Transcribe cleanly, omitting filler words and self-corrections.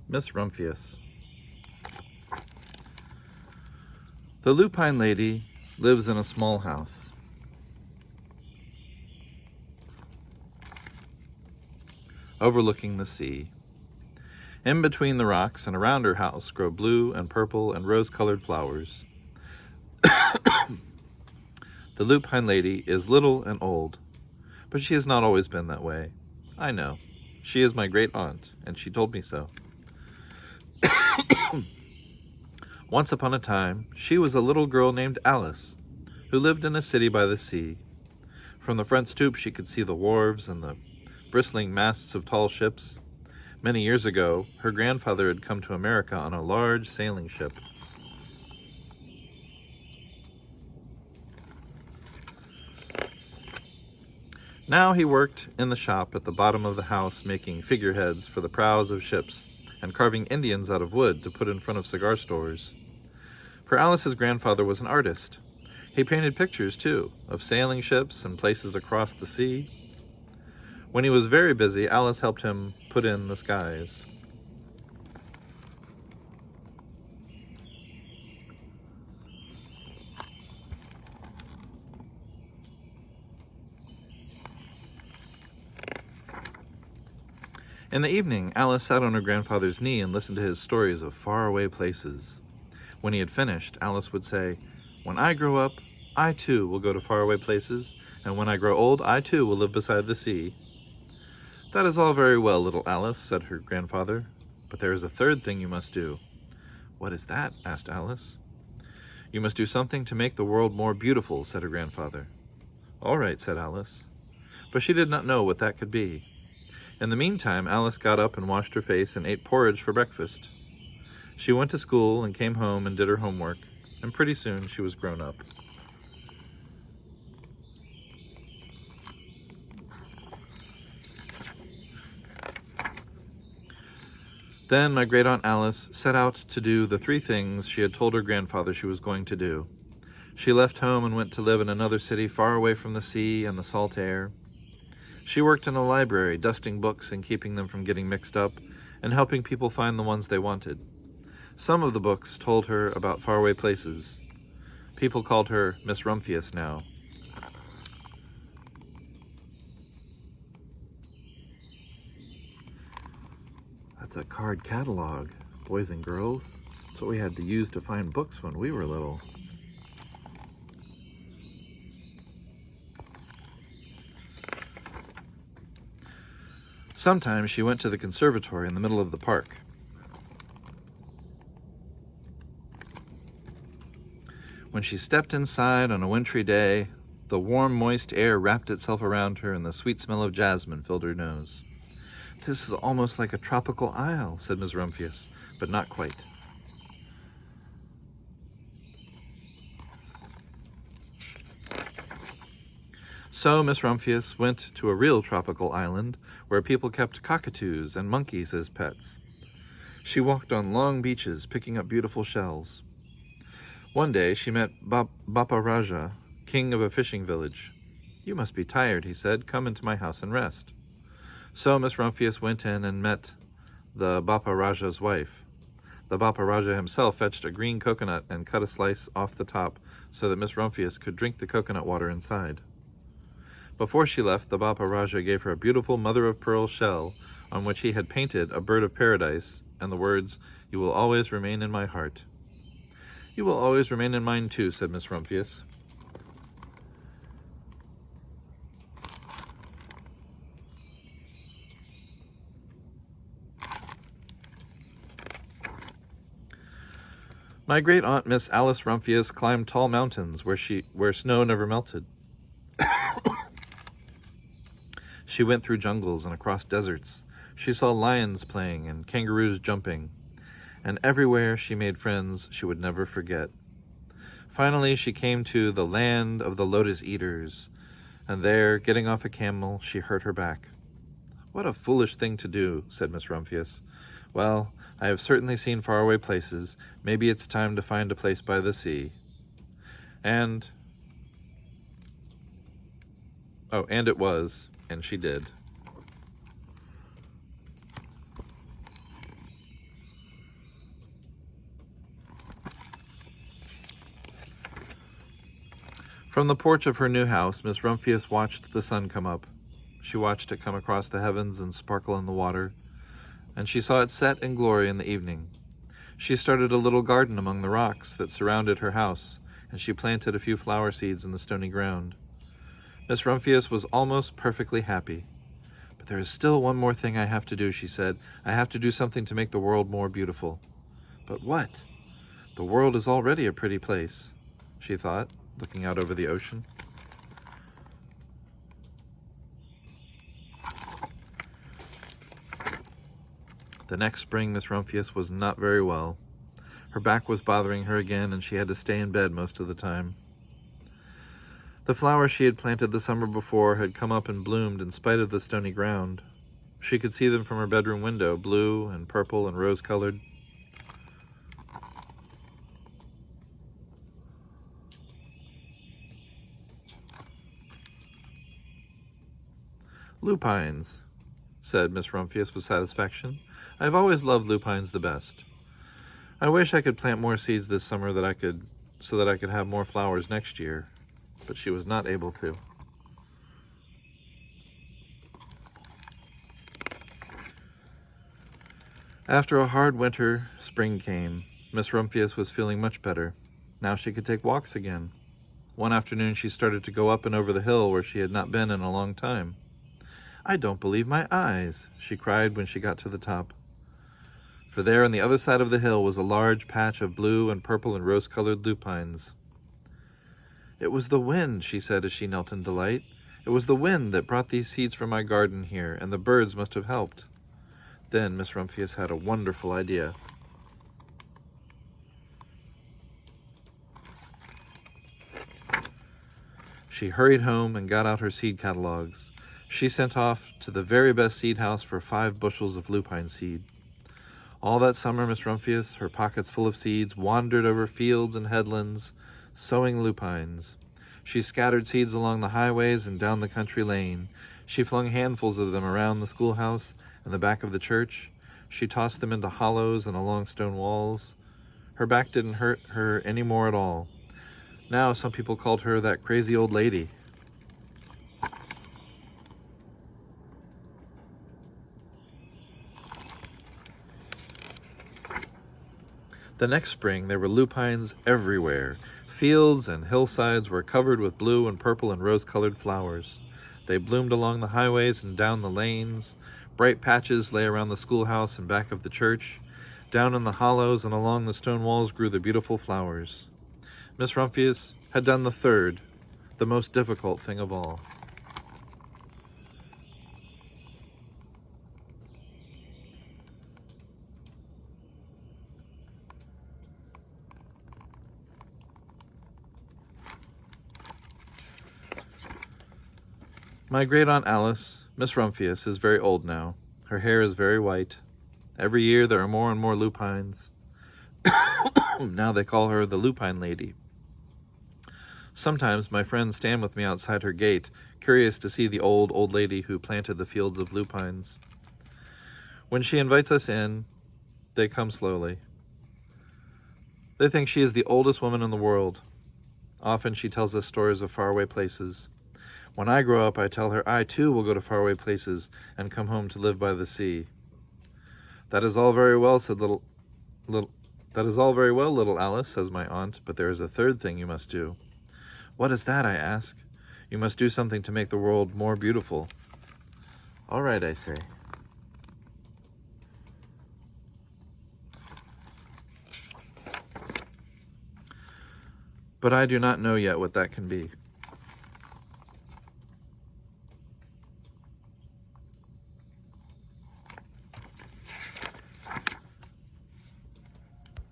Miss Rumphius. The lupine lady lives in a small house. Overlooking the sea. In between the rocks and around her house grow blue and purple and rose-colored flowers. The lupine lady is little and old, but she has not always been that way. I know. She is my great aunt, and she told me so. Once upon a time, she was a little girl named Alice, who lived in a city by the sea. From the front stoop, she could see the wharves and the bristling masts of tall ships. Many years ago, her grandfather had come to America on a large sailing ship. Now he worked in the shop at the bottom of the house, making figureheads for the prows of ships and carving Indians out of wood to put in front of cigar stores. For Alice's grandfather was an artist. He painted pictures, too, of sailing ships and places across the sea. When he was very busy, Alice helped him put in the skies. In the evening, Alice sat on her grandfather's knee and listened to his stories of faraway places. When he had finished, Alice would say, "When I grow up, I too will go to faraway places, and when I grow old, I too will live beside the sea." "That is all very well, little Alice," said her grandfather, "but there is a third thing you must do." "What is that?" asked Alice. "You must do something to make the world more beautiful," said her grandfather. "All right," said Alice, but she did not know what that could be. In the meantime, Alice got up and washed her face and ate porridge for breakfast. She went to school and came home and did her homework, and pretty soon she was grown up. Then my great-aunt Alice set out to do the 3 things she had told her grandfather she was going to do. She left home and went to live in another city far away from the sea and the salt air. She worked in a library, dusting books and keeping them from getting mixed up, and helping people find the ones they wanted. Some of the books told her about faraway places. People called her Miss Rumphius now. That's a card catalog, boys and girls. That's what we had to use to find books when we were little. Sometimes she went to the conservatory in the middle of the park. When she stepped inside on a wintry day, the warm, moist air wrapped itself around her and the sweet smell of jasmine filled her nose. "This is almost like a tropical isle," said Miss Rumphius, but not quite. So Miss Rumphius went to a real tropical island where people kept cockatoos and monkeys as pets. She walked on long beaches, picking up beautiful shells. One day she met Bapa Raja, king of a fishing village. "You must be tired," he said. "Come into my house and rest." So Miss Rumphius went in and met the Bapa Raja's wife. The Bapa Raja himself fetched a green coconut and cut a slice off the top so that Miss Rumphius could drink the coconut water inside. Before she left, the Bapa Raja gave her a beautiful mother-of-pearl shell on which he had painted a bird of paradise and the words, "You will always remain in my heart." "You will always remain in mine too," said Miss Rumphius. My great-aunt Miss Alice Rumphius climbed tall mountains where snow never melted. She went through jungles and across deserts. She saw lions playing and kangaroos jumping, and everywhere she made friends she would never forget. Finally, she came to the land of the lotus eaters, and there, getting off a camel, she hurt her back. "What a foolish thing to do," said Miss Rumphius. "Well, I have certainly seen faraway places. Maybe it's time to find a place by the sea." And it was, and she did. From the porch of her new house, Miss Rumphius watched the sun come up. She watched it come across the heavens and sparkle in the water, and she saw it set in glory in the evening. She started a little garden among the rocks that surrounded her house, and she planted a few flower seeds in the stony ground. Miss Rumphius was almost perfectly happy. "But there is still one more thing I have to do," she said. "I have to do something to make the world more beautiful." "But what?" "The world is already a pretty place," she thought, looking out over the ocean. The next spring, Miss Rumphius was not very well. Her back was bothering her again, and she had to stay in bed most of the time. The flowers she had planted the summer before had come up and bloomed in spite of the stony ground. She could see them from her bedroom window, blue and purple and rose-colored. "Lupines," said Miss Rumphius with satisfaction. "I've always loved lupines the best. I wish I could plant more seeds this summer so that I could have more flowers next year," but she was not able to. After a hard winter, spring came. Miss Rumphius was feeling much better. Now she could take walks again. One afternoon she started to go up and over the hill where she had not been in a long time. "I don't believe my eyes," she cried when she got to the top. For there on the other side of the hill was a large patch of blue and purple and rose-colored lupines. "It was the wind," she said as she knelt in delight. "It was the wind that brought these seeds from my garden here, and the birds must have helped." Then Miss Rumphius had a wonderful idea. She hurried home and got out her seed catalogs. She sent off to the very best seed house for 5 bushels of lupine seed. All that summer, Miss Rumphius, her pockets full of seeds, wandered over fields and headlands, sowing lupines. She scattered seeds along the highways and down the country lane. She flung handfuls of them around the schoolhouse and the back of the church. She tossed them into hollows and along stone walls. Her back didn't hurt her any more at all. Now some people called her that crazy old lady. The next spring there were lupines everywhere. Fields and hillsides were covered with blue and purple and rose-colored flowers. They bloomed along the highways and down the lanes. Bright patches lay around the schoolhouse and back of the church. Down in the hollows and along the stone walls grew the beautiful flowers. Miss Rumphius had done the third, the most difficult thing of all. My great-aunt Alice, Miss Rumphius, is very old now. Her hair is very white. Every year there are more and more lupines. Now they call her the Lupine Lady. Sometimes my friends stand with me outside her gate, curious to see the old lady who planted the fields of lupines. When she invites us in, they come slowly. They think she is the oldest woman in the world. Often she tells us stories of faraway places. When I grow up, I tell her I too will go to faraway places and come home to live by the sea. "That is all very well," said little Alice, says my aunt, "but there is a third thing you must do." "What is that?" I ask. "You must do something to make the world more beautiful." "All right," I say. But I do not know yet what that can be.